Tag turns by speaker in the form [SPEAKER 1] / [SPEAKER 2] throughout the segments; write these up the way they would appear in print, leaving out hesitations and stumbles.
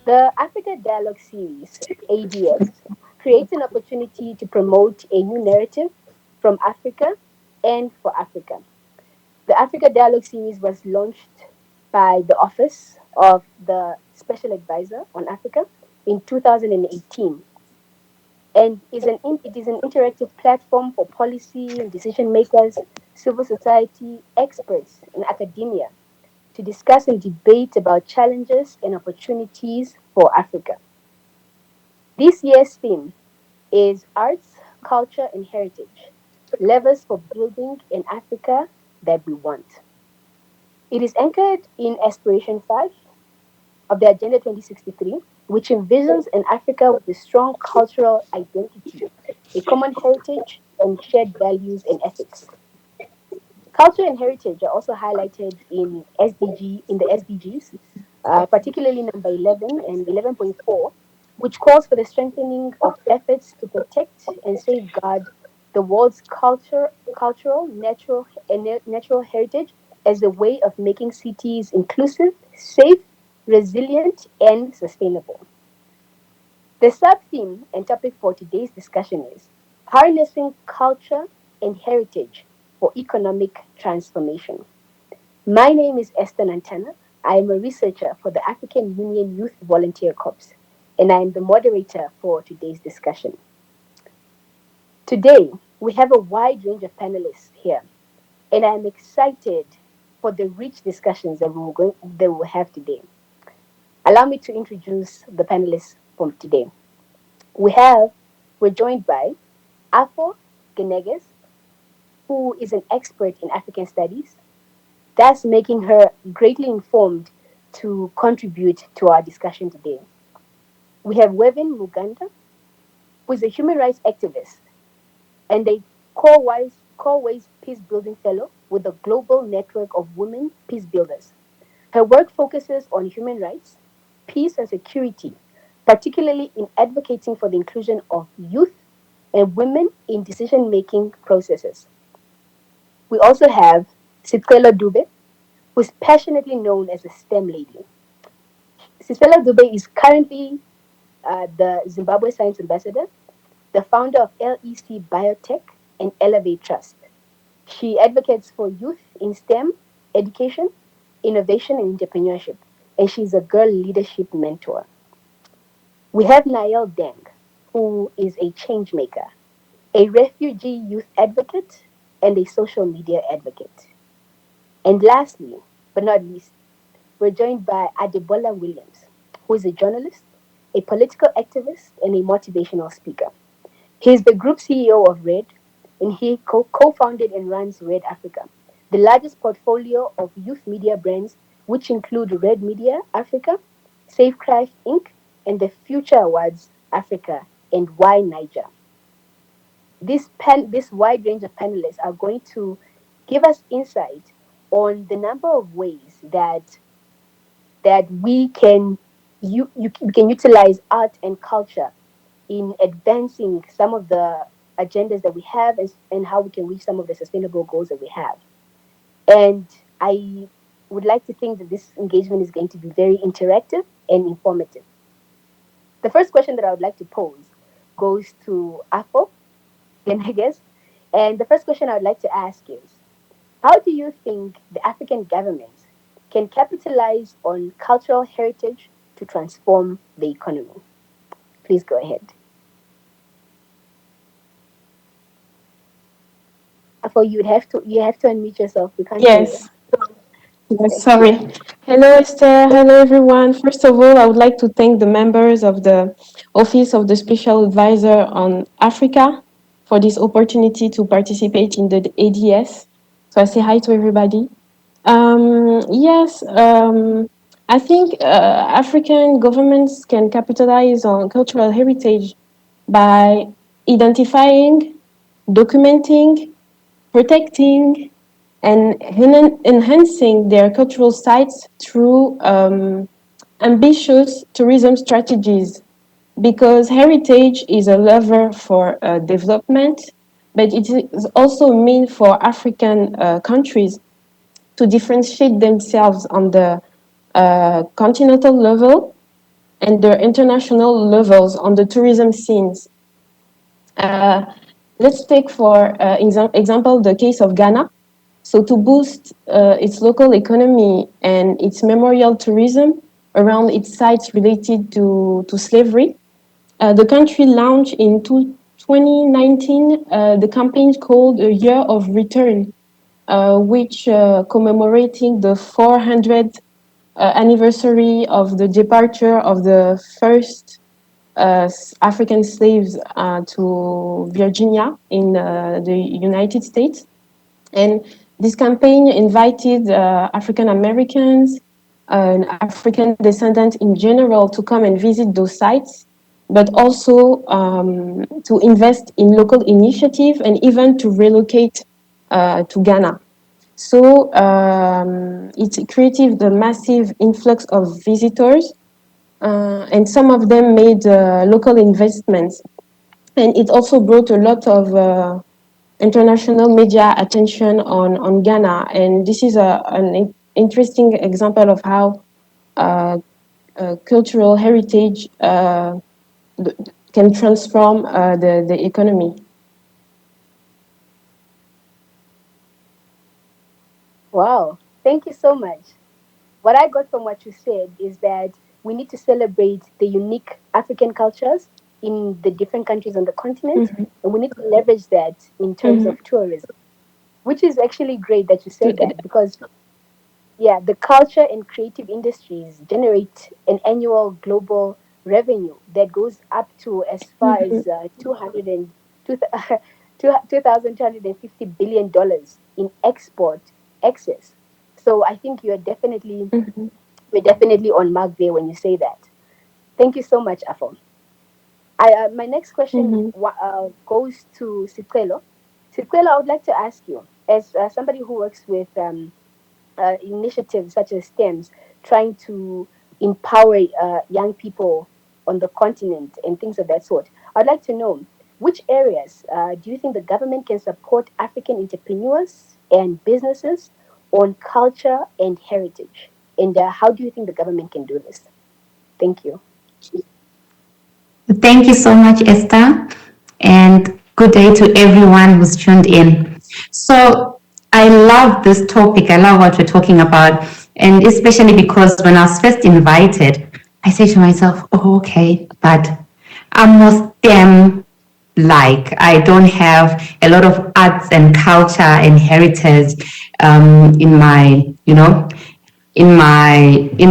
[SPEAKER 1] The Africa Dialogue Series, ADS, creates an opportunity to promote a new narrative from Africa and for Africa. The Africa Dialogue Series was launched by the Office of the Special Advisor on Africa in 2018 and it is an interactive platform for policy and decision makers, civil society, experts, and academia to discuss and debate about challenges and opportunities for Africa. This year's theme is Arts, Culture, and Heritage Levers for Building an Africa That We Want. It is anchored in Aspiration 5 of the Agenda 2063, which envisions an Africa with a strong cultural identity, a common heritage, and shared values and ethics. Culture and heritage are also highlighted in the SDGs, particularly number 11 and 11.4, which calls for the strengthening of efforts to protect and safeguard the world's cultural, natural heritage as a way of making cities inclusive, safe, resilient, and sustainable. The sub theme and topic for today's discussion is harnessing culture and heritage for economic transformation. My name is Esther Nantana. I am a researcher for the African Union Youth Volunteer Corps, and I am the moderator for today's discussion. Today, we have a wide range of panelists here, and I am excited for the rich discussions that we'll have today. Allow me to introduce the panelists from today. We have, we're joined by Affoh Guenneguez, who is an expert in African studies, thus making her greatly informed to contribute to our discussion today. We have Wevyn Muganda, who is a human rights activist and a Core-Ways Peace Building Fellow with the Global Network of Women Peace Builders. Her work focuses on human rights, peace, and security, particularly in advocating for the inclusion of youth and women in decision making processes. We also have Sicelo Dube, who is passionately known as a STEM lady. Sicelo Dube is currently the Zimbabwe Science Ambassador, the founder of LEC Biotech and Elevate Trust. She advocates for youth in STEM education, innovation, and entrepreneurship, and she's a girl leadership mentor. We have Deng, who is a change maker, a refugee youth advocate, and a social media advocate. And lastly, but not least, we're joined by Adebola Williams, who is a journalist, a political activist, and a motivational speaker. He is the group CEO of Red, and he co founded and runs Red Africa, the largest portfolio of youth media brands, which include Red Media Africa, Safecraft Inc., and the Future Awards Africa and Why Niger. This wide range of panelists are going to give us insight on the number of ways that we can utilize art and culture in advancing some of the agendas that we have and how we can reach some of the sustainable goals that we have. And I would like to think that this engagement is going to be very interactive and informative. The first question that I would like to pose goes to Afo, then I guess. And the first question I would like to ask is, how do you think the African government can capitalize on cultural heritage to transform the economy? Please go ahead. Afo, you have to unmute yourself. We can't hear you.
[SPEAKER 2] Yes, yes,
[SPEAKER 1] Thank you.
[SPEAKER 2] sorry. Hello, Esther. Hello, everyone. First of all, I would like to thank the members of the Office of the Special Advisor on Africa for this opportunity to participate in the ADS. So I say hi to everybody. Yes, I think African governments can capitalize on cultural heritage by identifying, documenting, protecting, and enhancing their cultural sites through ambitious tourism strategies. Because heritage is a lever for development, but it is also mean for African countries to differentiate themselves on the continental level and their international levels on the tourism scenes. Uh, let's take for example the case of Ghana. So to boost its local economy and its memorial tourism around its sites related to slavery, the country launched in 2019 the campaign called A Year of Return, which commemorating the 400th anniversary of the departure of the first African slaves to Virginia in the United States. And this campaign invited African Americans and African descendants in general to come and visit those sites, but also to invest in local initiative and even to relocate to Ghana. So it created the massive influx of visitors, and some of them made local investments. And it also brought a lot of international media attention on Ghana. And this is an interesting example of how cultural heritage can transform the economy.
[SPEAKER 1] Wow, thank you so much. What I got from what you said is that we need to celebrate the unique African cultures in the different countries on the continent,
[SPEAKER 2] Mm-hmm.
[SPEAKER 1] and we need to leverage that in terms
[SPEAKER 2] Mm-hmm.
[SPEAKER 1] of tourism, which is actually great that you said that because, yeah, the culture and creative industries generate an annual global revenue that goes up to as far
[SPEAKER 2] Mm-hmm.
[SPEAKER 1] as 200 and two, $2,250 billion in export excess. So I think
[SPEAKER 2] Mm-hmm.
[SPEAKER 1] we're definitely on mark there when you say that. Thank you so much, Afo. My next question
[SPEAKER 2] Mm-hmm.
[SPEAKER 1] goes to Sicelo. Sicelo, I would like to ask you, as somebody who works with initiatives such as STEMs, trying to empower young people on the continent and things of that sort. I'd like to know which areas do you think the government can support African entrepreneurs and businesses on culture and heritage? And how do you think the government can do this? Thank you.
[SPEAKER 3] Thank you so much, Esther, and good day to everyone who's tuned in. So, I love this topic. I love what we're talking about, and especially because when I was first invited, I said to myself, "Oh, okay, but I'm more STEM like. I don't have a lot of arts and culture and heritage in my, in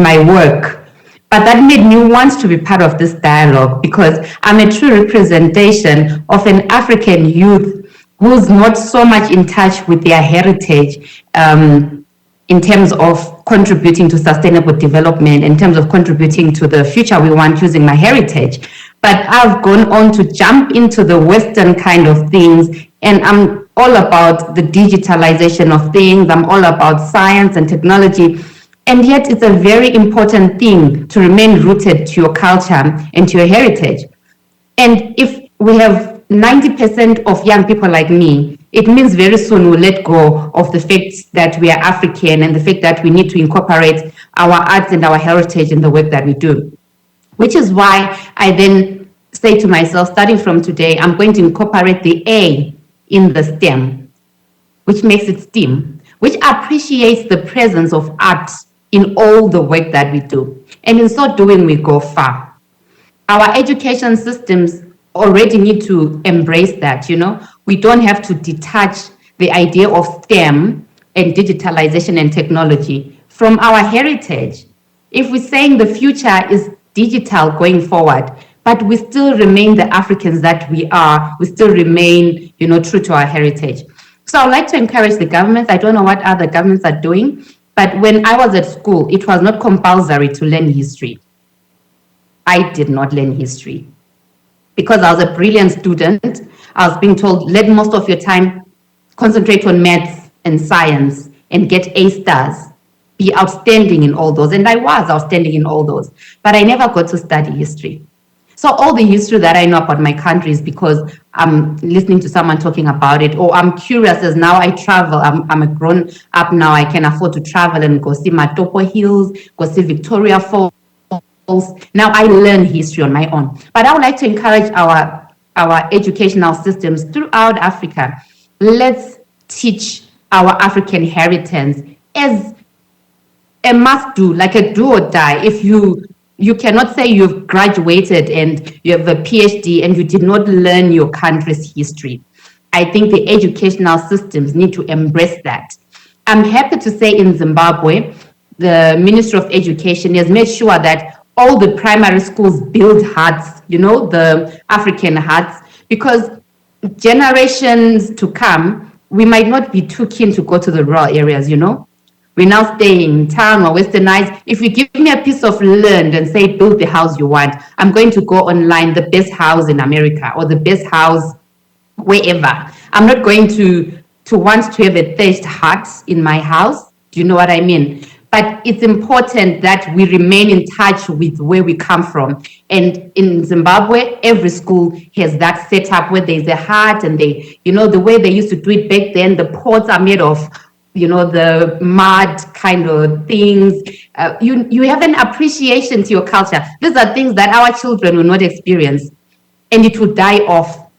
[SPEAKER 3] my work." But that made me want to be part of this dialogue because I'm a true representation of an African youth who's not so much in touch with their heritage, in terms of contributing to sustainable development, in terms of contributing to the future we want using my heritage. But I've gone on to jump into the Western kind of things, and I'm all about the digitalization of things. I'm all about science and technology. And yet, it's a very important thing to remain rooted to your culture and to your heritage. And if we have 90% of young people like me, it means very soon we'll let go of the fact that we are African and the fact that we need to incorporate our arts and our heritage in the work that we do. Which is why I then say to myself, starting from today, I'm going to incorporate the A in the STEM, which makes it STEAM, which appreciates the presence of art in all the work that we do. And in so doing, we go far. Our education systems already need to embrace that. We don't have to detach the idea of STEM and digitalization and technology from our heritage. If we're saying the future is digital going forward, but we still remain the Africans that we are, we still remain, true to our heritage. So I'd like to encourage the governments. I don't know what other governments are doing, but when I was at school, it was not compulsory to learn history. I did not learn history because I was a brilliant student. I was being told, let most of your time concentrate on maths and science and get A stars, be outstanding in all those. And I was outstanding in all those, but I never got to study history. So all the history that I know about my country is because I'm listening to someone talking about it, or I'm curious as now I travel. I'm a grown up now. I can afford to travel and go see Matopo Hills, go see Victoria Falls, Now I learn history on my own. But I would like to encourage our educational systems throughout Africa. Let's teach our African heritage as a must do, like a do or die. If you cannot say you've graduated and you have a PhD and you did not learn your country's history. I think the educational systems need to embrace that. I'm happy to say in Zimbabwe, the Ministry of Education has made sure that all the primary schools build huts, the African huts, because generations to come, we might not be too keen to go to the rural areas. We're now staying in town or westernized. If you give me a piece of land and say, build the house you want, I'm going to go online, the best house in America or the best house wherever. I'm not going to want to have a thatched hut in my house. Do you know what I mean? But it's important that we remain in touch with where we come from. And in Zimbabwe, every school has that setup where there's a hut and the way they used to do it back then, the pots are made of the mud kind of things. You have an appreciation to your culture. These are things that our children will not experience, and it will die off.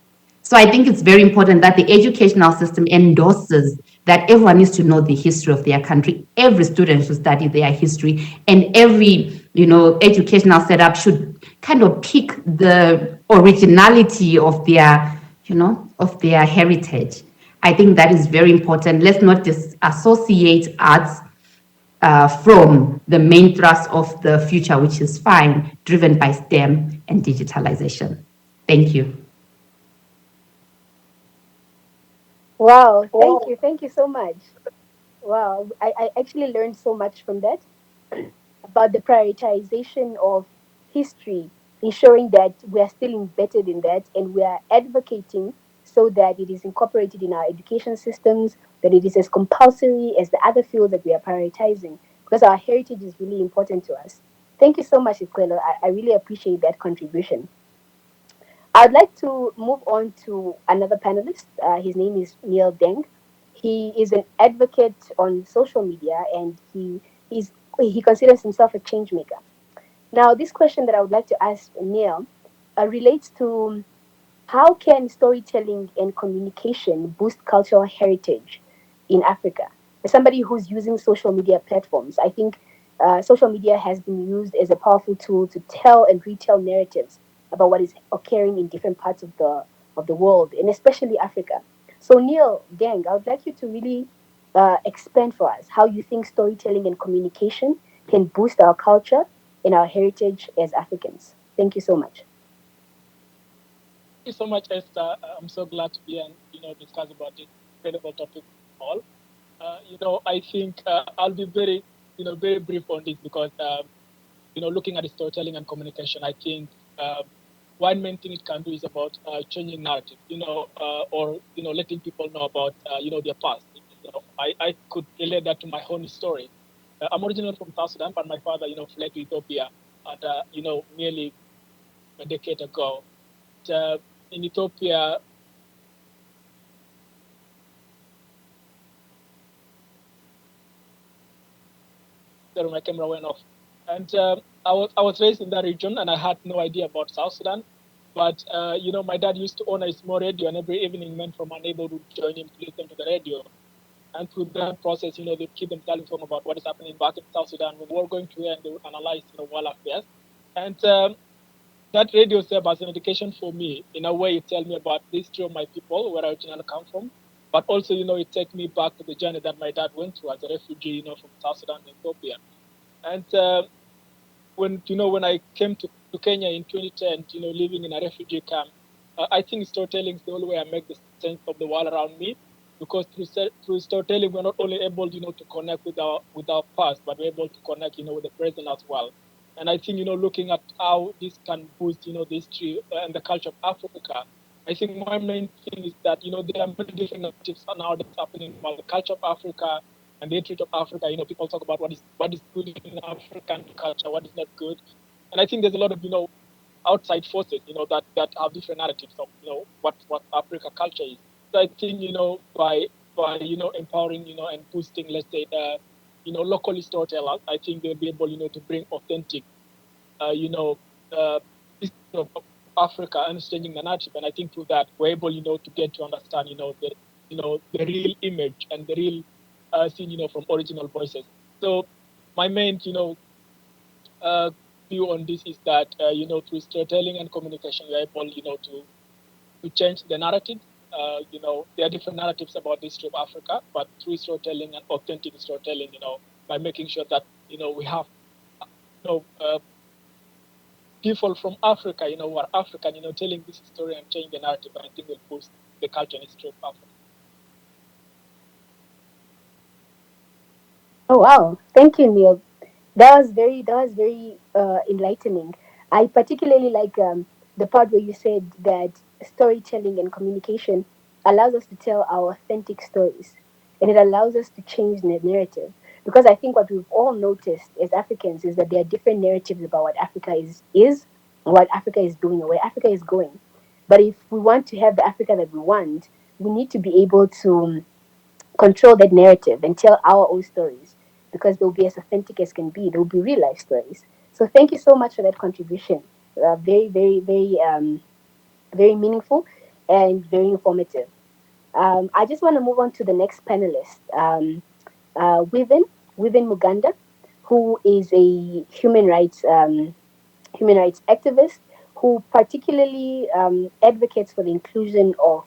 [SPEAKER 3] So I think it's very important that the educational system endorses that everyone needs to know the history of their country. Every student should study their history, and every educational setup should kind of pick the originality of their heritage. I think that is very important. Let's not disassociate arts from the main thrust of the future, which is fine, driven by STEM and digitalization. Thank you.
[SPEAKER 1] Wow, thank you so much. Wow, I actually learned so much from that about the prioritization of history, ensuring that we are still embedded in that and we are advocating so that it is incorporated in our education systems, that it is as compulsory as the other fields that we are prioritizing, because our heritage is really important to us. Thank you so much, Ikwelo. I really appreciate that contribution. I'd like to move on to another panelist. His name is Nhial Deng. He is an advocate on social media and is he considers himself a change maker. Now, this question that I would like to ask Nhial relates to how can storytelling and communication boost cultural heritage in Africa? As somebody who's using social media platforms, I think social media has been used as a powerful tool to tell and retell narratives about what is occurring in different parts of the world, and especially Africa. So, Nhial Deng, I would like you to really expand for us how you think storytelling and communication can boost our culture and our heritage as Africans. Thank you so much.
[SPEAKER 4] Thank you so much, Esther. I'm so glad to be and discuss about this incredible topic. All, I think I'll be very brief on this because looking at the storytelling and communication, I think one main thing it can do is about changing narrative, or letting people know about their past. I could relate that to my own story. I'm originally from South Sudan, but my father, fled to Ethiopia at nearly a decade ago. In Ethiopia, my camera went off, and I was raised in that region, and I had no idea about South Sudan. But my dad used to own a small radio, and every evening, men from our neighborhood would join him to listen to the radio. And through that process, they keep themselves informed about what is happening back in South Sudan. When we were going to and they would analyze, world affairs. And that radio served as an education for me. In a way, it tells me about the history of my people, where I originally come from. But also, it takes me back to the journey that my dad went through as a refugee, from South Sudan and Ethiopia. And when I came to Kenya in 2010, living in a refugee camp, I think storytelling is the only way I make the sense of the world around me. Because through storytelling, we're not only able, to connect with our past, but we're able to connect, with the present as well. And I think, looking at how this can boost, the history and the culture of Africa, I think my main thing is that, there are many different narratives now that's happening about the culture of Africa and the heritage of Africa. People talk about what is good in African culture, what is not good. And I think there's a lot of, outside forces, that have different narratives of, what Africa culture is. So I think, by empowering, and boosting, let's say, locally storytellers, I think they'll be able, to bring authentic you know, this of Africa, understanding the narrative, and I think through that we're able, to get to understand, the real image and the real scene, from original voices. So my main, uh, view on this is that, through storytelling and communication, we're able, to change the narrative. There are different narratives about the history of Africa, but through storytelling and authentic storytelling, by making sure that, we have, you know, uh, people from Africa, who are African, telling this story and changing the narrative, I think will boost the culture and history of Africa.
[SPEAKER 1] Oh wow, thank you, Neil. That was very enlightening. I particularly like the part where you said that storytelling and communication allows us to tell our authentic stories, and it allows us to change the narrative. Because I think what we've all noticed as Africans is that there are different narratives about what Africa is, what Africa is doing, or where Africa is going. But if we want to have the Africa that we want, we need to be able to control that narrative and tell our own stories because they'll be as authentic as can be. They'll be real life stories. So thank you so much for that contribution. Very meaningful and very informative. I just want to move on to the next panelist, Wevyn, Wevyn Muganda, who is a human rights activist who particularly advocates for the inclusion of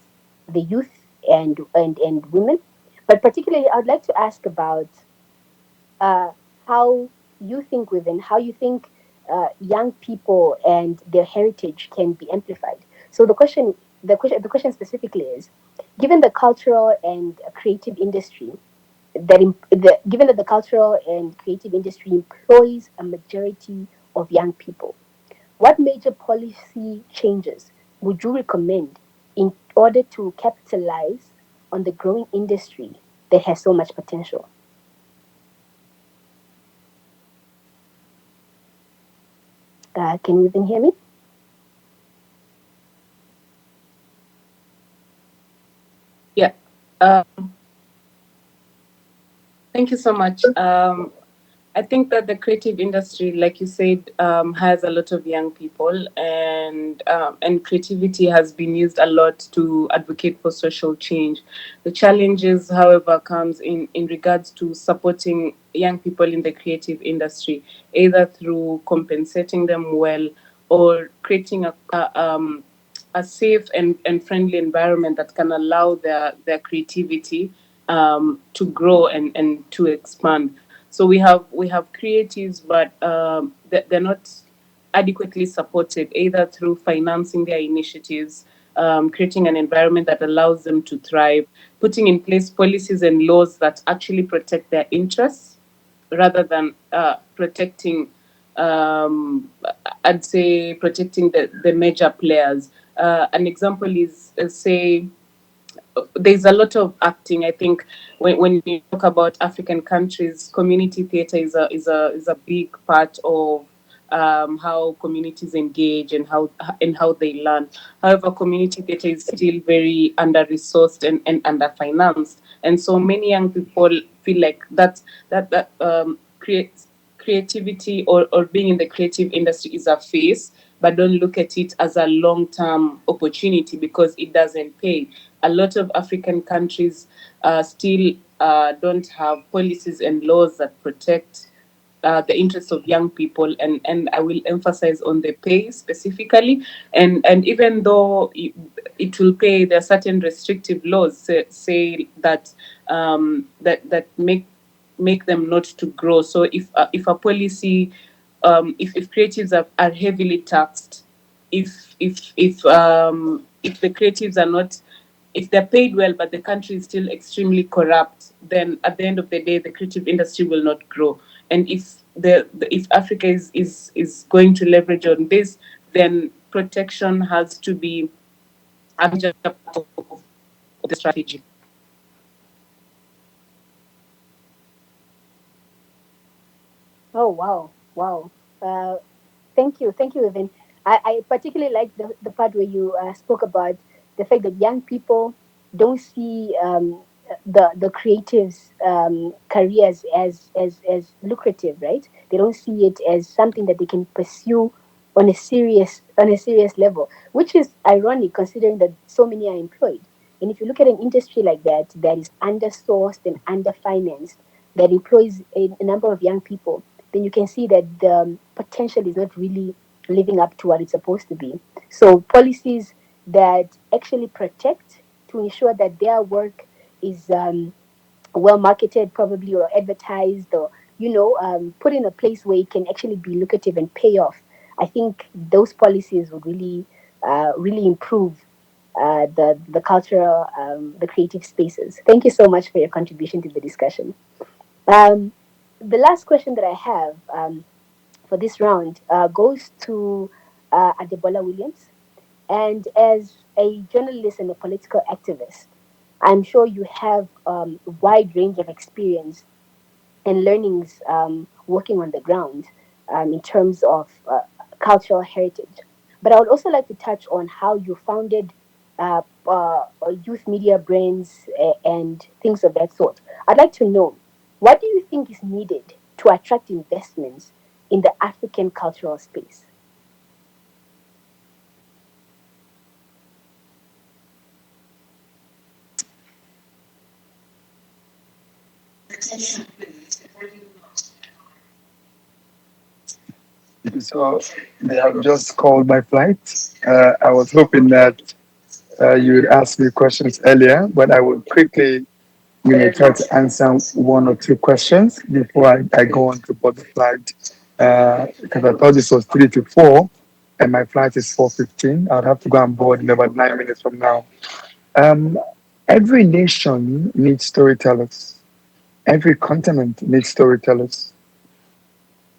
[SPEAKER 1] the youth and women. But particularly, I'd like to ask about uh, how you think within, how you think young people and their heritage can be amplified. So the question specifically is, given the cultural and creative industry given that the cultural and creative industry employs a majority of young people, what major policy changes would you recommend in order to capitalize on the growing industry that has so much potential? Can you even hear me?
[SPEAKER 5] Yeah. Thank you so much. I think that the creative industry, like you said, has a lot of young people, and creativity has been used a lot to advocate for social change. The challenges, however, comes in regards to supporting young people in the creative industry, either through compensating them well or creating a safe and friendly environment that can allow their creativity to grow and to expand. So we have creatives, but they're not adequately supported either through financing their initiatives, creating an environment that allows them to thrive, putting in place policies and laws that actually protect their interests rather than protecting, I'd say, protecting the major players. An example is, say, there's a lot of acting. I think when you talk about African countries, community theater is a big part of how communities engage and how they learn. However, community theater is still very under resourced and under financed, and so many young people feel like that creates creativity or being in the creative industry is a phase, but don't look at it as a long-term opportunity because it doesn't pay. A lot of African countries still don't have policies and laws that protect the interests of young people, and I will emphasize on the pay specifically. And even though it will pay, there are certain restrictive laws say that that make them not to grow. So if a policy, if creatives are heavily taxed, if the creatives are not, if they're paid well but the country is still extremely corrupt, then at the end of the day the creative industry will not grow. And if Africa is going to leverage on this, then protection has to be a major part of the strategy.
[SPEAKER 1] Oh wow, wow. Uh, thank you, Evan. I particularly like the part where you spoke about the fact that young people don't see the creatives' careers as lucrative, right? They don't see it as something that they can pursue on a serious level, which is ironic considering that so many are employed. And if you look at an industry like that is undersourced and underfinanced, that employs a number of young people, then you can see that the potential is not really living up to what it's supposed to be. So policies that actually protect to ensure that their work is well marketed, probably, or advertised, or put in a place where it can actually be lucrative and pay off. I think those policies would really improve the cultural, the creative spaces. Thank you so much for your contribution to the discussion. Um, the last question that I have for this round goes to Adebola Williams. And as a journalist and a political activist, I'm sure you have a wide range of experience and learnings working on the ground in terms of cultural heritage. But I would also like to touch on how you founded youth media brands and things of that sort. I'd like to know, what do you think is needed to attract investments in the African cultural space?
[SPEAKER 6] So they have just called my flight. I was hoping that you would ask me questions earlier, but I will quickly, try to answer one or two questions before I go on to board the flight. Because I thought this was 3 to 4, and my flight is 4:15. I'll have to go on board in about 9 minutes from now. Um, every nation needs storytellers. Every continent needs storytellers.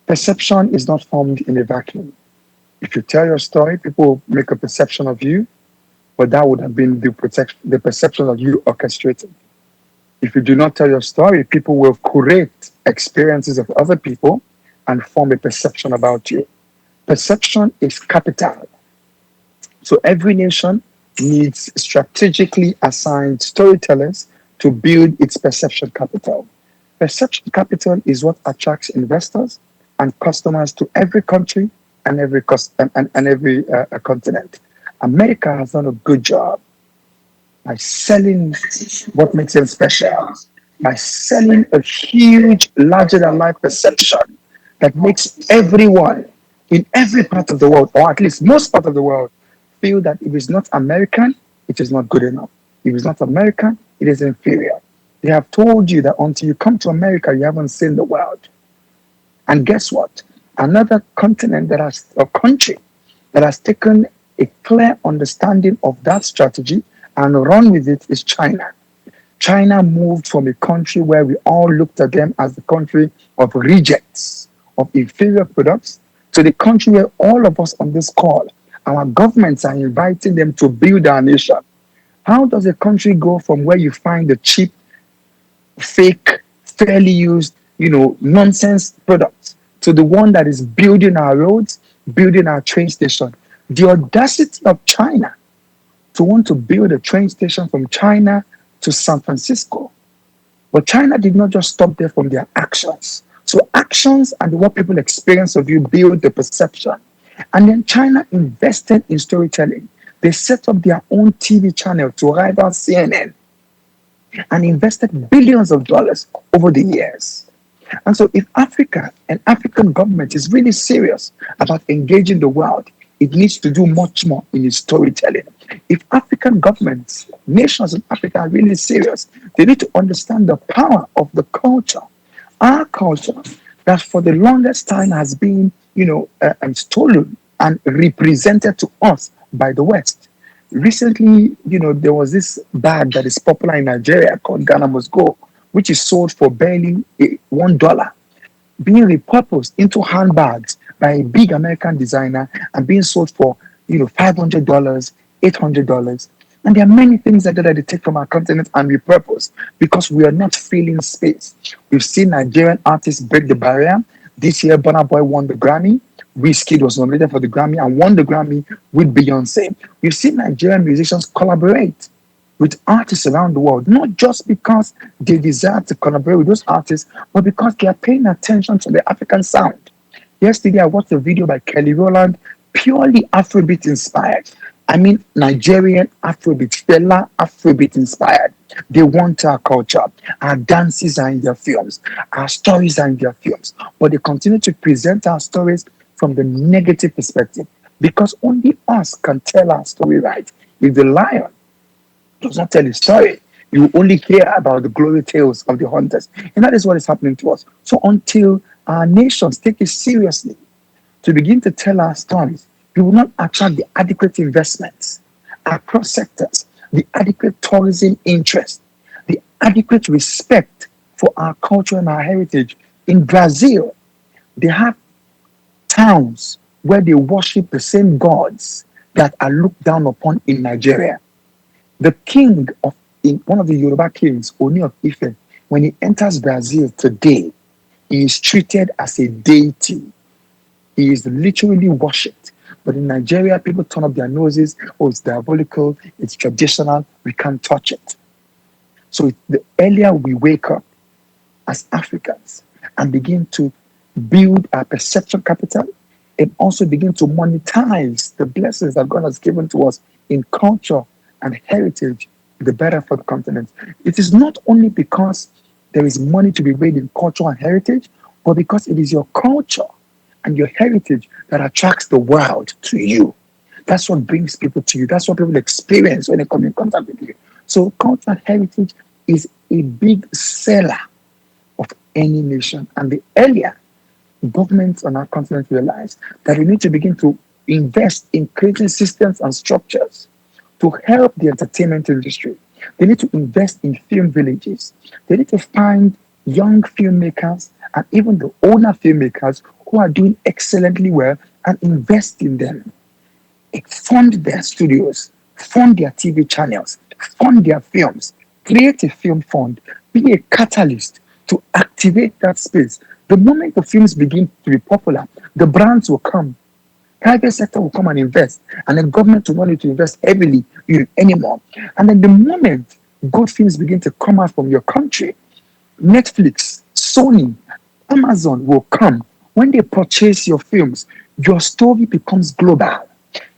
[SPEAKER 6] Perception is not formed in a vacuum. If you tell your story, people make a perception of you, but that would have been the perception of you orchestrated. If you do not tell your story, people will curate experiences of other people and form a perception about you. Perception is capital. So every nation needs strategically assigned storytellers to build its perception capital. Perception capital is what attracts investors and customers to every country and every continent. America has done a good job by selling what makes them special, by selling a huge, larger than life perception that makes everyone in every part of the world, or at least most part of the world, feel that if it's not American, it is not good enough. If it's not American, it is inferior. They have told you that until you come to America, you haven't seen the world. And guess what? Another continent a country that has taken a clear understanding of that strategy and run with it is China. China moved from a country where we all looked at them as the country of rejects, of inferior products, to the country where all of us on this call, our governments are inviting them to build our nation. How does a country go from where you find the cheap, fake, fairly used, nonsense products to the one that is building our roads, building our train station? The audacity of China to want to build a train station from China to San Francisco. But China did not just stop there from their actions. So actions and what people experience of you build the perception. And then China invested in storytelling. They set up their own TV channel to rival CNN and invested billions of dollars over the years. And so if Africa and African government is really serious about engaging the world, it needs to do much more in its storytelling. If African governments, nations in Africa are really serious, they need to understand the power of the culture. Our culture that for the longest time has been, stolen and represented to us by the West. Recently, there was this bag that is popular in Nigeria called Ghana Must Go, which is sold for barely $1, being repurposed into handbags by a big American designer and being sold for, $500, $800. And there are many things like that they take from our continent and repurpose because we are not filling space. We've seen Nigerian artists break the barrier. This year, Burna Boy won the Grammy. Wizkid was nominated for the Grammy and won the Grammy with Beyonce. We've seen Nigerian musicians collaborate with artists around the world, not just because they desire to collaborate with those artists, but because they are paying attention to the African sound. Yesterday, I watched a video by Kelly Rowland, purely Afrobeat inspired. I mean, Nigerian Afrobeat, Fela Afrobeat inspired. They want our culture. Our dances are in their films. Our stories are in their films. But they continue to present our stories from the negative perspective because only us can tell our story right. If the lion does not tell his story, you only hear about the glory tales of the hunters. And that is what is happening to us. So until our nations take it seriously to begin to tell our stories, we will not attract the adequate investments across sectors, the adequate tourism interest, the adequate respect for our culture and our heritage. In Brazil, they have towns where they worship the same gods that are looked down upon in Nigeria. The king of in one of the Yoruba kings, Oni of Ife, when he enters Brazil today, he is treated as a deity. He is literally worshipped. But in Nigeria, people turn up their noses. Oh, it's diabolical. It's traditional. We can't touch it. So the earlier we wake up as Africans and begin to build our perception capital and also begin to monetize the blessings that God has given to us in culture and heritage, the better for the continent. It is not only because there is money to be made in culture and heritage, but because it is your culture and your heritage that attracts the world to you. That's what brings people to you. That's what people experience when they come in contact with you. So culture and heritage is a big seller of any nation. And the earlier governments on our continent realize that we need to begin to invest in creating systems and structures to help the entertainment industry. They need to invest in film villages. They need to find young filmmakers and even the older filmmakers who are doing excellently well and invest in them. Fund their studios, fund their TV channels, fund their films, create a film fund, be a catalyst to activate that space. The moment the films begin to be popular, the brands will come. Private sector will come and invest, and the government will not need to invest heavily anymore. And then the moment good films begin to come out from your country, Netflix, Sony, Amazon will come. When they purchase your films, your story becomes global.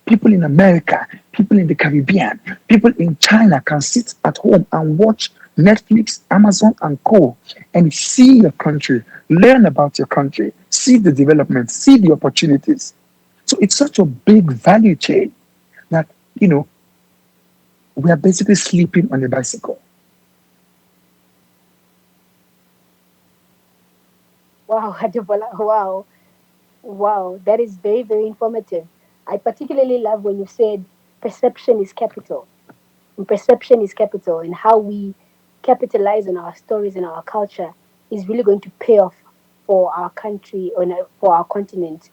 [SPEAKER 6] People in America, people in the Caribbean, people in China can sit at home and watch Netflix, Amazon, and co. and see your country, learn about your country, see the development, see the opportunities. So it's such a big value chain that, we are basically sleeping on a bicycle.
[SPEAKER 1] Wow, Adebola, wow, wow, that is very, very informative. I particularly love when you said perception is capital. And perception is capital, and how we capitalize on our stories and our culture is really going to pay off for our country or for our continent.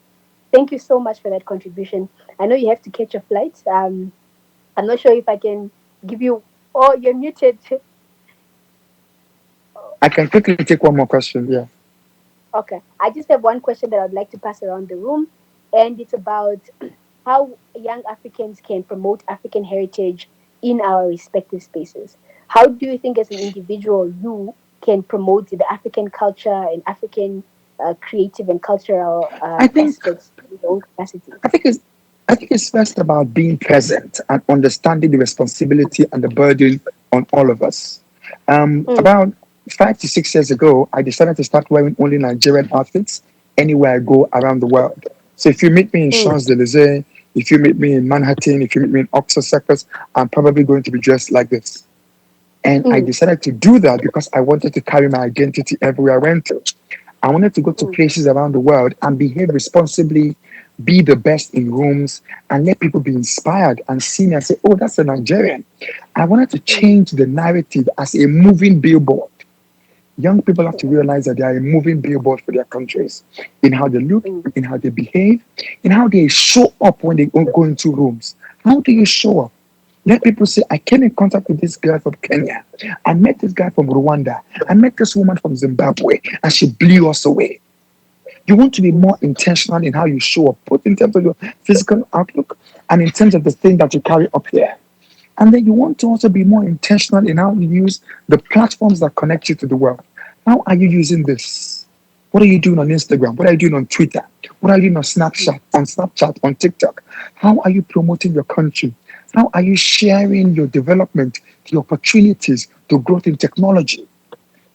[SPEAKER 1] Thank you so much for that contribution. I know you have to catch a flight. I'm not sure if I can give you. Oh, you're muted.
[SPEAKER 6] I can quickly take one more question. Yeah.
[SPEAKER 1] Okay. I just have one question that I'd like to pass around the room, and it's about how young Africans can promote African heritage in our respective spaces. How do you think, as an individual, you can promote the African culture and African creative and cultural
[SPEAKER 6] I think
[SPEAKER 1] aspects in your own capacity?
[SPEAKER 6] I think it's I think it's first about being present and understanding the responsibility and the burden on all of us.
[SPEAKER 1] Mm,
[SPEAKER 6] About 5 to 6 years ago, I decided to start wearing only Nigerian outfits anywhere I go around the world. So if you meet me in
[SPEAKER 1] mm,
[SPEAKER 6] Champs-Élysées, if you meet me in Manhattan, if you meet me in Oxford Circus, I'm probably going to be dressed like this. And I
[SPEAKER 1] mm,
[SPEAKER 6] decided to do that because I wanted to carry my identity everywhere I went to. I wanted to go to
[SPEAKER 1] mm,
[SPEAKER 6] places around the world and behave responsibly, be the best in rooms, and let people be inspired and see me and say, oh, that's a Nigerian. I wanted to
[SPEAKER 1] mm,
[SPEAKER 6] change the narrative as a moving billboard. Young people have to realize that they are a moving billboard for their countries in how they look,
[SPEAKER 1] mm,
[SPEAKER 6] in how they behave, in how they show up when they go into rooms. How do you show up? Let people say, I came in contact with this girl from Kenya. I met this guy from Rwanda. I met this woman from Zimbabwe, and she blew us away. You want to be
[SPEAKER 1] mm.
[SPEAKER 6] more intentional in how you show up, both in terms of your physical outlook and in terms of the thing that you carry up here. And then you want to also be more intentional in how you use the platforms that connect you to the world. How are you using this? What are you doing on Instagram? What are you doing on Twitter? What are you doing on Snapchat, on TikTok? How are you promoting your country? How are you sharing your development, the opportunities, the growth in technology?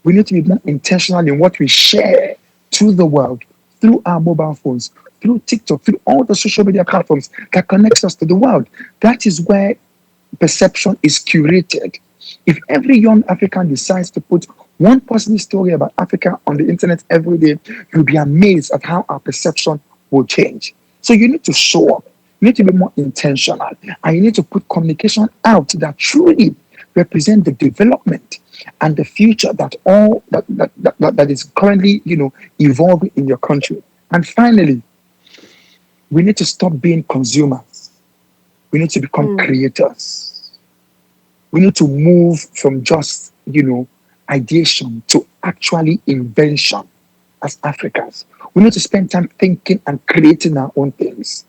[SPEAKER 6] We need to be more intentional in what we share to the world through our mobile phones, through TikTok, through all the social media platforms that connects us to the world. That is where perception is curated. If every young African decides to put one positive story about Africa on the internet every day, you'll be amazed at how our perception will change. So you need to show up. You need to be more intentional, and you need to put communication out that truly represent the development and the future that is currently, evolving in your country. And finally, we need to stop being consumers. We need to become creators. We need to move from just, ideation to actually invention as Africans. We need to spend time thinking and creating our own things.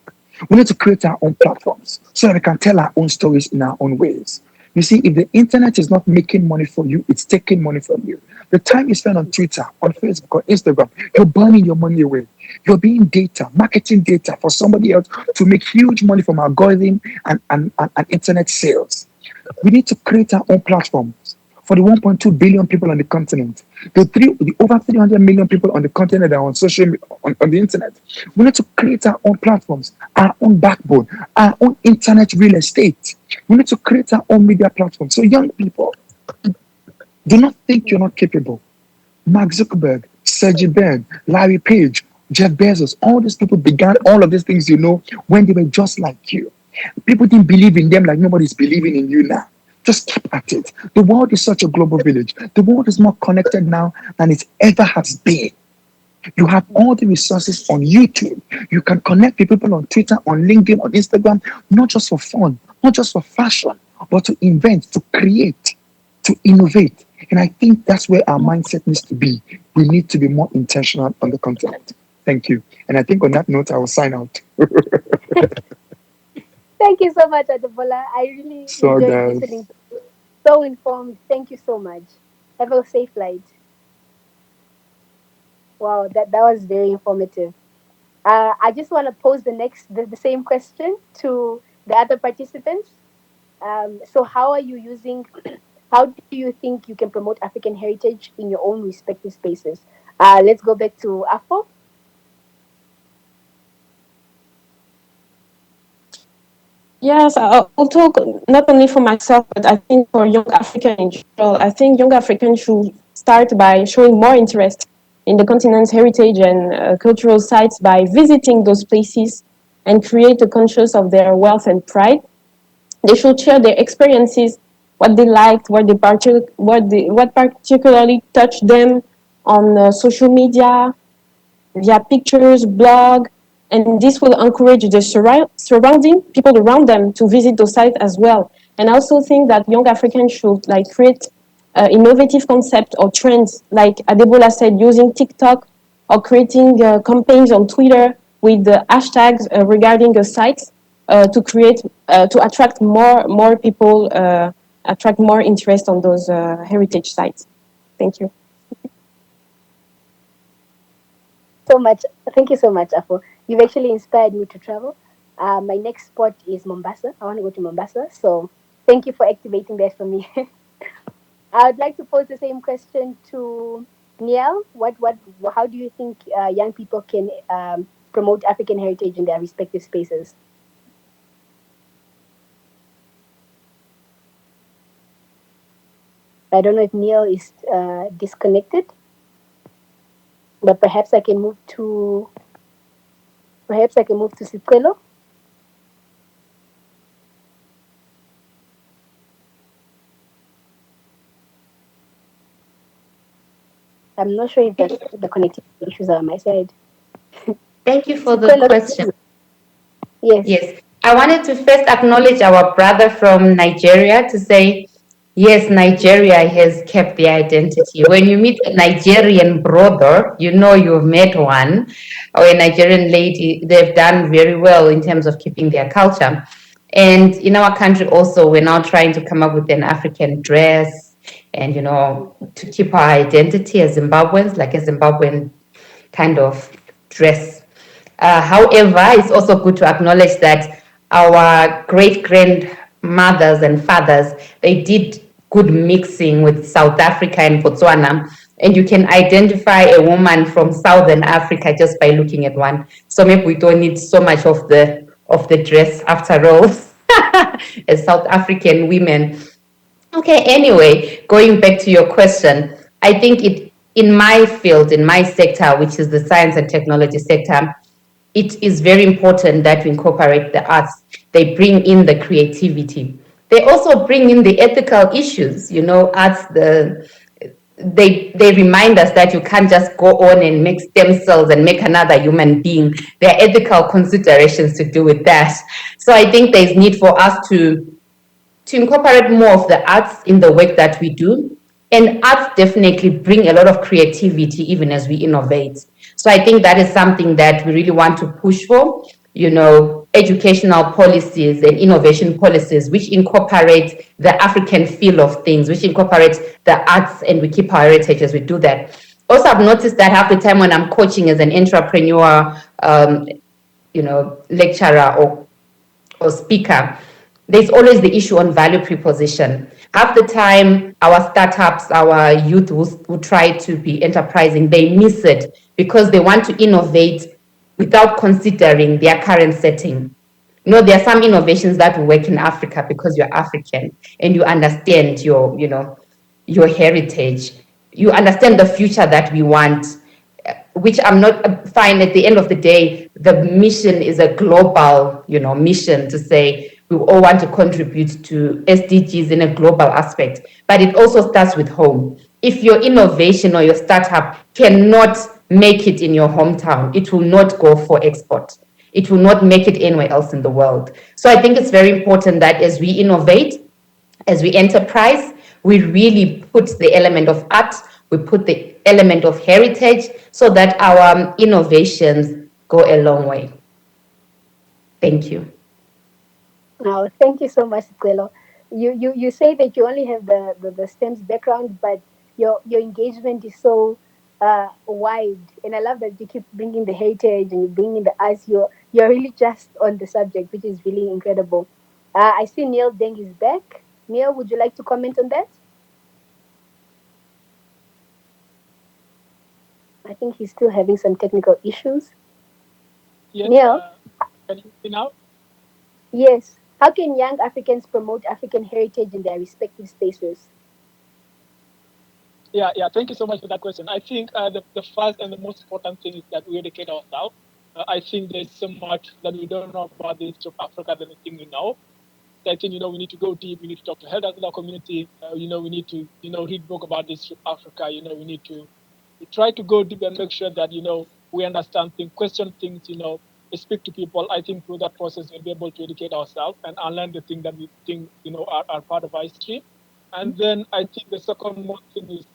[SPEAKER 6] We need to create our own platforms so that we can tell our own stories in our own ways. You see, if the internet is not making money for you, it's taking money from you. The time you spend on Twitter, on Facebook, on Instagram, you're burning your money away. You're being marketing data for somebody else to make huge money from algorithm and internet sales. We need to create our own platforms for the 1.2 billion people on the continent, the over 300 million people on the continent that are on on the internet. We need to create our own platforms, our own backbone, our own internet real estate. We need to create our own media platforms. So young people, do not think you're not capable. Mark Zuckerberg, Sergey Brin, Larry Page, Jeff Bezos, all these people began all of these things, when they were just like you. People didn't believe in them like nobody's believing in you now. Just keep at it. The world is such a global village. The world is more connected now than it ever has been. You have all the resources on YouTube. You can connect with people on Twitter, on LinkedIn, on Instagram, not just for fun, not just for fashion, but to invent, to create, to innovate. And I think that's where our mindset needs to be. We need to be more intentional on the continent. Thank you. And I think on that note, I will sign out.
[SPEAKER 1] Thank you so much, Adebola. I really enjoyed listening. So informed. Thank you so much. Have a safe flight. Wow, that was very informative. I just want to pose the same question to the other participants. So, how are you using? How do you think you can promote African heritage in your own respective spaces? Let's go back to Affoh.
[SPEAKER 2] Yes, I'll talk not only for myself, but I think for young African in general. I think young Africans should start by showing more interest in the continent's heritage and cultural sites by visiting those places and create a conscience of their wealth and pride. They should share their experiences, what they liked, what particularly touched them on social media, via pictures, blog, and this will encourage the surrounding people around them to visit those sites as well. And I also think that young Africans should create innovative concepts or trends, like Adebola said, using TikTok or creating campaigns on Twitter with the hashtags regarding the sites to create to attract more people, attract more interest on those heritage sites. Thank you.
[SPEAKER 1] So much. Thank you so much, Afo. You've actually inspired me to travel. My next spot is Mombasa. I want to go to Mombasa. So thank you for activating that for me. I would like to pose the same question to Nhial. How do you think young people can promote African heritage in their respective spaces? I don't know if Nhial is disconnected, but perhaps I can move to Sicelo. I'm not sure if the connectivity issues are on my side.
[SPEAKER 3] Thank you for the question.
[SPEAKER 1] Yes.
[SPEAKER 3] Yes. I wanted to first acknowledge our brother from Nigeria to say, yes, Nigeria has kept the identity. When you meet a Nigerian brother, you know you've met one, or a Nigerian lady, they've done very well in terms of keeping their culture. And in our country also, we're now trying to come up with an African dress and, to keep our identity as Zimbabweans, like a Zimbabwean kind of dress. However, it's also good to acknowledge that our great grandmothers and fathers, they did good mixing with South Africa and Botswana. And you can identify a woman from Southern Africa just by looking at one. So maybe we don't need so much of the dress after all, as South African women. Okay, anyway, going back to your question, I think in my field, in my sector, which is the science and technology sector, it is very important that we incorporate the arts. They bring in the creativity. They also bring in the ethical issues, arts, they remind us that you can't just go on and make stem cells and make another human being. There are ethical considerations to do with that. So I think there's need for us to incorporate more of the arts in the work that we do. And arts definitely bring a lot of creativity even as we innovate. So I think that is something that we really want to push for, educational policies and innovation policies which incorporate the African feel of things, which incorporate the arts, and we keep our heritage as we do that. Also, I've noticed that half the time when I'm coaching as an entrepreneur, lecturer or speaker, there's always the issue on value preposition. Half the time, our startups, our youth who try to be enterprising, they miss it because they want to innovate without considering their current setting. There are some innovations that will work in Africa because you're African and you understand your heritage. You understand the future that we want, which I'm not fine. At the end of the day, the mission is a global, mission to say we all want to contribute to SDGs in a global aspect, but it also starts with home. If your innovation or your startup cannot make it in your hometown, it will not go for export. It will not make it anywhere else in the world. So I think it's very important that as we innovate, as we enterprise, we really put the element of art, we put the element of heritage so that our innovations go a long way. Thank you.
[SPEAKER 1] Now, thank you so much, Sicelo. You say that you only have the STEM's background, but your engagement is so wide, and I love that you keep bringing the heritage and you bring in the arts. You're really just on the subject, which is really incredible. I see Nhial Deng is back. Nhial, would you like to comment on that? I think he's still having some technical issues.
[SPEAKER 4] Yes,
[SPEAKER 1] Nhial,
[SPEAKER 4] can you see now?
[SPEAKER 1] yes. How can young Africans promote African heritage in their respective spaces?
[SPEAKER 4] Yeah. Thank you so much for that question. I think the first and the most important thing is that we educate ourselves. I think there's so much that we don't know about the history of Africa than the thing we know. So I think we need to go deep. We need to talk to elders in our community. We need to read book about the history of Africa. We need to try to go deep and make sure that we understand things, question things. Speak to people. I think through that process we'll be able to educate ourselves and unlearn the things that we think are part of our history. And then I think the second most thing is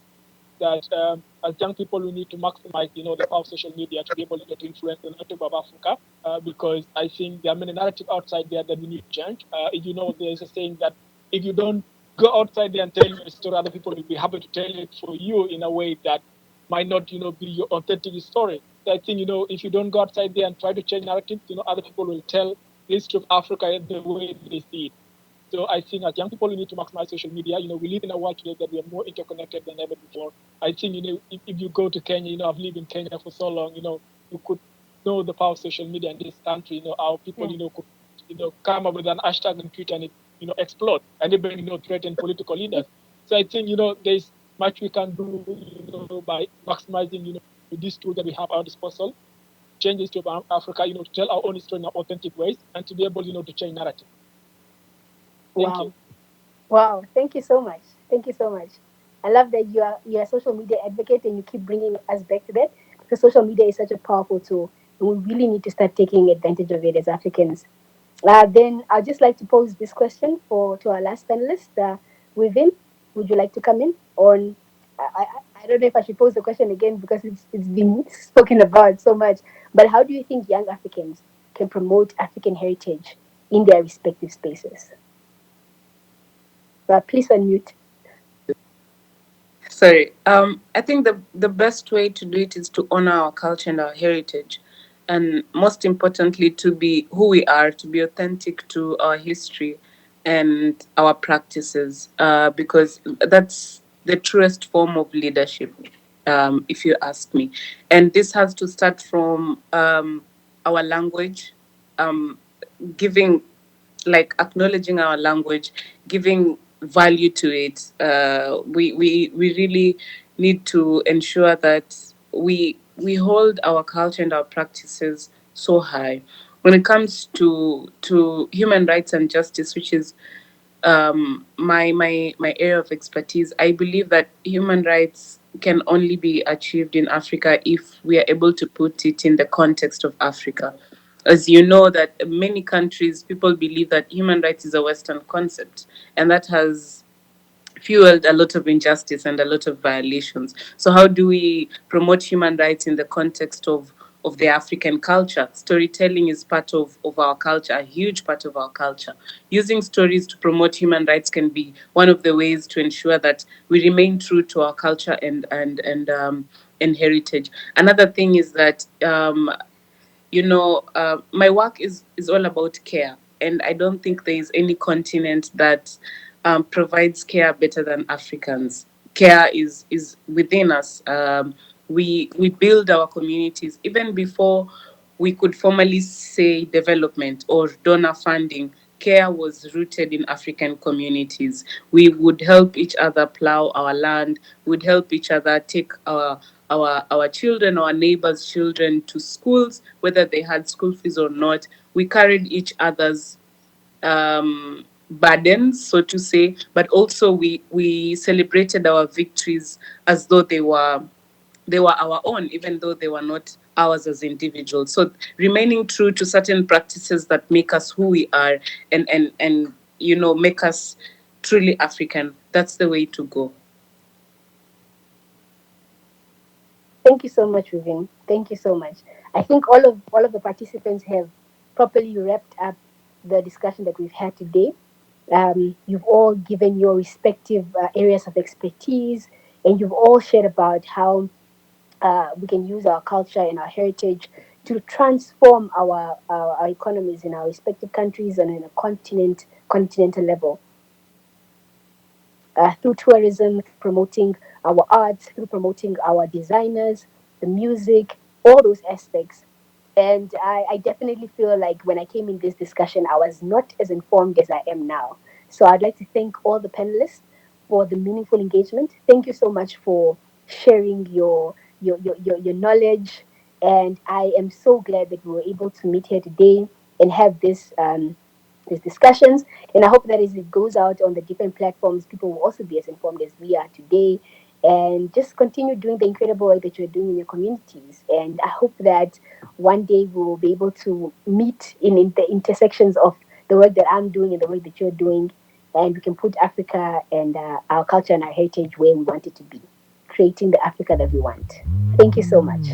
[SPEAKER 4] that as young people, we need to maximize, the power of social media to be able to influence the narrative of Africa, because I think there are many narratives outside there that we need to change. There's a saying that if you don't go outside there and tell your story, other people will be happy to tell it for you in a way that might not, be your authentic story. So I think, if you don't go outside there and try to change narratives, other people will tell the history of Africa the way they see it. So I think as young people, we need to maximize social media. We live in a world today that we are more interconnected than ever before. I think, if you go to Kenya, I've lived in Kenya for so long, you could know the power of social media in this country, how people, could, come up with an hashtag on Twitter and it, explode and even, threaten political leaders. So I think, there's much we can do, by maximizing, these tools that we have at our disposal, change the history of Africa, to tell our own history in authentic ways and to be able, to change narrative. Thank
[SPEAKER 1] Wow.
[SPEAKER 4] you.
[SPEAKER 1] Wow, thank you so much. Thank you so much. I love that you're a social media advocate and you keep bringing us back to that because social media is such a powerful tool and we really need to start taking advantage of it as Africans. Then I'd just like to pose this question to our last panelist, Wevyn. Would you like to come in on? I don't know if I should pose the question again because it's been spoken about so much. But how do you think young Africans can promote African heritage in their respective spaces. Please unmute.
[SPEAKER 5] Sorry. I think the best way to do it is to honor our culture and our heritage, and most importantly, to be who we are, to be authentic to our history and our practices, because that's the truest form of leadership, if you ask me. And this has to start from our language, um, giving, like, acknowledging our language, giving value to it. We really need to ensure that we hold our culture and our practices so high. When it comes to human rights and justice, which is my area of expertise, I believe that human rights can only be achieved in Africa if we are able to put it in the context of Africa. As you know, that many countries, people believe that human rights is a Western concept, and that has fueled a lot of injustice and a lot of violations. So how do we promote human rights in the context of the African culture? Storytelling is part of our culture, a huge part of our culture. Using stories to promote human rights can be one of the ways to ensure that we remain true to our culture and heritage. Another thing is that my work is all about care, and I don't think there is any continent that provides care better than Africans. Care is within us. We build our communities even before we could formally say development or donor funding. Care was rooted in African communities. We would help each other plow our land, would help each other take our children, our neighbors' children to schools, whether they had school fees or not. We carried each other's burdens, so to say, but also we celebrated our victories as though they were our own, even though they were not ours as individuals. So remaining true to certain practices that make us who we are, and make us truly African. That's the way to go.
[SPEAKER 1] Thank you so much, Wevyn. Thank you so much. I think all of the participants have properly wrapped up the discussion that we've had today. You've all given your respective areas of expertise, and you've all shared about how we can use our culture and our heritage to transform our economies in our respective countries and in a continental level, through tourism, through promoting our arts, through promoting our designers, the music, all those aspects. And I definitely feel like when I came in this discussion, I was not as informed as I am now. So I'd like to thank all the panelists for the meaningful engagement. Thank you so much for sharing your knowledge. And I am so glad that we were able to meet here today and have these discussions. And I hope that as it goes out on the different platforms, people will also be as informed as we are today. And just continue doing the incredible work that you're doing in your communities. And I hope that one day we'll be able to meet in the intersections of the work that I'm doing and the work that you're doing. And we can put Africa and our culture and our heritage where we want it to be, creating the Africa that we want. Thank you so much.